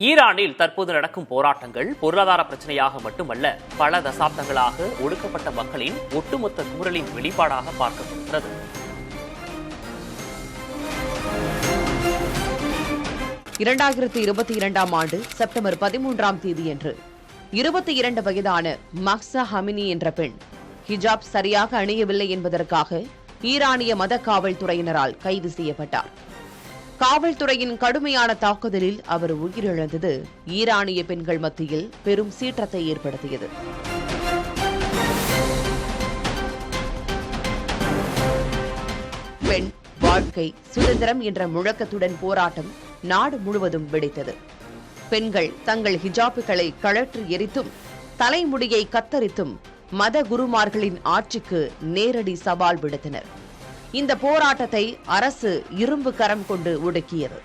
ஈரானில் தற்போது நடக்கும் போராட்டங்கள் பொருளாதார பிரச்சனையாக மட்டுமல்ல, பல தசாப்தங்களாக ஒடுக்கப்பட்ட மக்களின் ஒட்டுமொத்த குரலின் வெளிப்பாடாக பார்க்கப்படுகிறது. ஆண்டு செப்டம்பர் 13ஆம் தேதியன்று 22 வயதான மஹ்சா அமினி என்ற பெண் ஹிஜாப் சரியாக அணியவில்லை என்பதற்காக ஈரானிய மத காவல்துறையினரால் கைது செய்யப்பட்டார். காவல்துறையின் கடுமையான தாக்குதலில் அவர் உயிரிழந்தது ஈரானிய பெண்கள் மத்தியில் பெரும் சீற்றத்தை ஏற்படுத்தியது. பெண் வாழ்க்கை சுதந்திரம் என்ற முழக்கத்துடன் போராட்டம் நாடு முழுவதும் வெடித்தது. பெண்கள் தங்கள் ஹிஜாபுகளை கழற்றி எரித்தும் தலைமுடியை கத்தரித்தும் மத குருமார்களின் ஆட்சிக்கு நேரடி சவால் விடுத்தனர். இந்த போராட்டத்தை அரசு இரும்பு கரம் கொண்டு ஒடுக்கியது.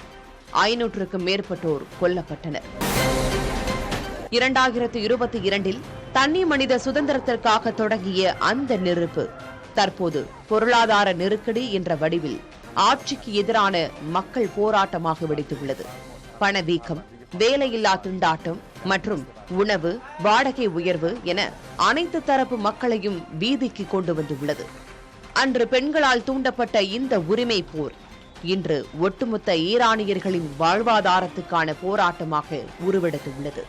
500க்கும் மேற்பட்டோர் கொல்லப்பட்டனர். 2022 தனி மனித சுதந்திரத்திற்காக தொடங்கிய அந்த நெருப்பு தற்போது பொருளாதார நெருக்கடி என்ற வடிவில் ஆட்சிக்கு எதிரான மக்கள் போராட்டமாக வெடித்துள்ளது. பணவீக்கம், வேலையில்லா திண்டாட்டம் மற்றும் உணவு, வாடகை உயர்வு என அனைத்து தரப்பு மக்களையும் வீதிக்கு கொண்டு வந்துள்ளது. அன்று பெண்களால் தூண்டப்பட்ட இந்த உரிமை போர் இன்று ஒட்டுமொத்த ஈரானியர்களின் வாழ்வாதாரத்துக்கான போராட்டமாக உருவெடுத்துள்ளது.